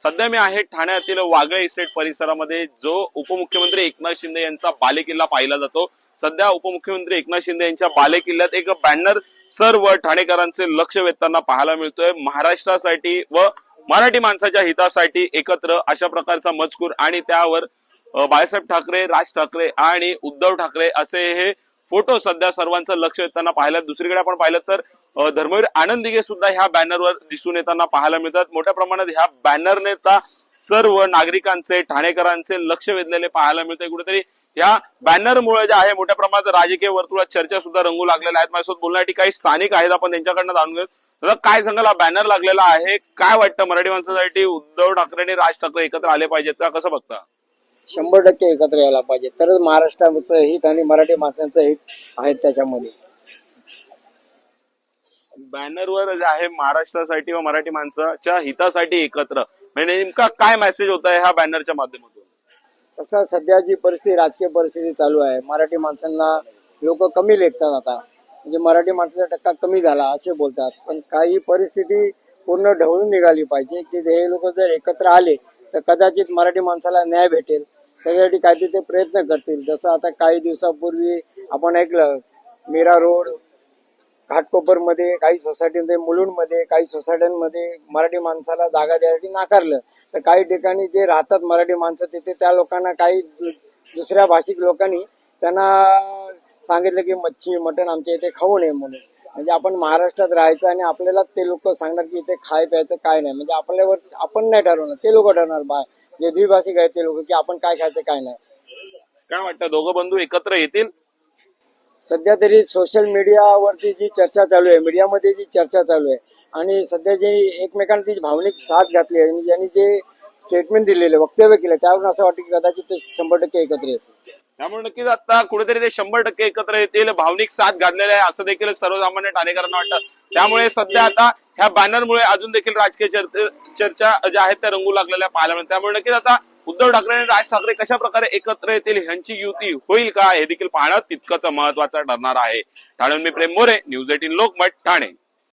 सध्या मी आहे ठाण्यातील वागळे इस्टेट परिसरामध्ये, जो उपमुख्यमंत्री एकनाथ शिंदे यांचा बालेकिल्ला पाहिला जातो। सध्या उपमुख्यमंत्री एकनाथ शिंदे यांच्या बालेकिल्ल्यात एक बॅनर सर्व ठाणेकरांचे लक्ष वेधताना पाहायला मिळतोय। महाराष्ट्रासाठी व मराठी माणसाच्या हितासाठी एकत्र अशा प्रकारचा मजकूर आणि त्यावर बाळासाहेब ठाकरे, राज ठाकरे आणि उद्धव ठाकरे असे हे फोटो सध्या सर्वांचं लक्ष वेधताना पाहिलं। दुसरीकडे आपण पाहिलं तर धर्मवीर आनंद दिघे सुद्धा ह्या बॅनरवर दिसून येताना पाहायला मिळतात। मोठ्या प्रमाणात ह्या बॅनरने सर्व नागरिकांचे, ठाणेकरांचे लक्ष वेधलेले पाहायला मिळते। कुठेतरी या बॅनरमुळे जे आहे मोठ्या प्रमाणात राजकीय वर्तुळात चर्चा सुद्धा रंगू लागलेल्या आहेत। माझ्यासोबत बोलण्यासाठी काही स्थानिक आहेत, आपण त्यांच्याकडनं जाणून घेऊ। दादा, काय सांगाल, हा बॅनर लागलेला आहे, काय वाटतं मराठी माणसासाठी उद्धव ठाकरे आणि राज ठाकरे एकत्र आले पाहिजेत का, कसं बघता? 100% एकत्र यायला पाहिजे, तरच महाराष्ट्राचं हित आणि मराठी माणसांचं हित आहे त्याच्यामध्ये। बॅनरवर जे आहे महाराष्ट्रासाठी व मराठी माणसाच्या हितासाठी एकत्र, म्हणजे नेमका काय मेसेज होत आहे ह्या बॅनरच्या माध्यमातून? तसं सध्या जी परिस्थिती, राजकीय परिस्थिती चालू आहे, मराठी माणसांना लोक कमी लेखतात आता, म्हणजे मराठी माणसाचा टक्का कमी झाला असे बोलतात। पण काही परिस्थिती पूर्ण ढवळून निघाली पाहिजे की हे लोक जर एकत्र आले तर कदाचित मराठी माणसाला न्याय भेटेल, त्याच्यासाठी काहीतरी ते प्रयत्न करतील। जसं आता काही दिवसापूर्वी आपण ऐकलं, मीरा रोड, घाटकोपरमध्ये, काही सोसायटीमध्ये, मुलुंडमध्ये काही सोसायट्यांमध्ये मराठी माणसाला जागा द्यायसाठी नाकारलं। तर काही ठिकाणी जे राहतात मराठी माणसं तिथे, त्या लोकांना काही दुसऱ्या भाषिक लोकांनी त्यांना सांगितलं की मच्छी मटण आमच्या इथे खाऊ नये म्हणून। म्हणजे आपण महाराष्ट्रात राहायचं आणि आपल्याला ते लोक सांगणार की इथे खाय प्यायचं काय नाही, म्हणजे आपल्यावर आपण नाही ठरवणार, ते लोक ठरवणार, जे द्विभाषिक आहेत ते लोक, की आपण काय खायचं काय नाही। काय वाटतं, दोघं बंधू एकत्र येतील? सध्या तरी सोशल मीडियावरती जी चर्चा चालू आहे, मीडियामध्ये जी चर्चा चालू आहे आणि सध्या जी एकमेकांना ती भावनिक साथ घातली आहे, म्हणजे ज्यांनी जे स्टेटमेंट दिलेले, वक्तव्य केलं, त्यावरून असं वाटतं की कदाचित ते 100% एकत्र येतील। त्यामुळे नक्कीच आता कुठेतरी ते 100% एकत्र येतील, भावनिक साथ घातलेला आहे असं देखील सर्वसामान्य ठाणेकरांना वाटतं। त्यामुळे सध्या आता ह्या बॅनरमुळे अजून देखील राजकीय चर्चा ज्या आहेत त्या रंगू लागलेल्या पाहायला मिळतात। त्यामुळे नक्कीच आता उद्धव ठाकरे आणि राज ठाकरे कशा प्रकारे एकत्र येतील, ह्यांची युती होईल का, हे देखील पाहणं तितकंच महत्वाचं ठरणार आहे। ठाण्याहून मी प्रेम मोरे, न्यूज 18 लोकमत, ठाणे।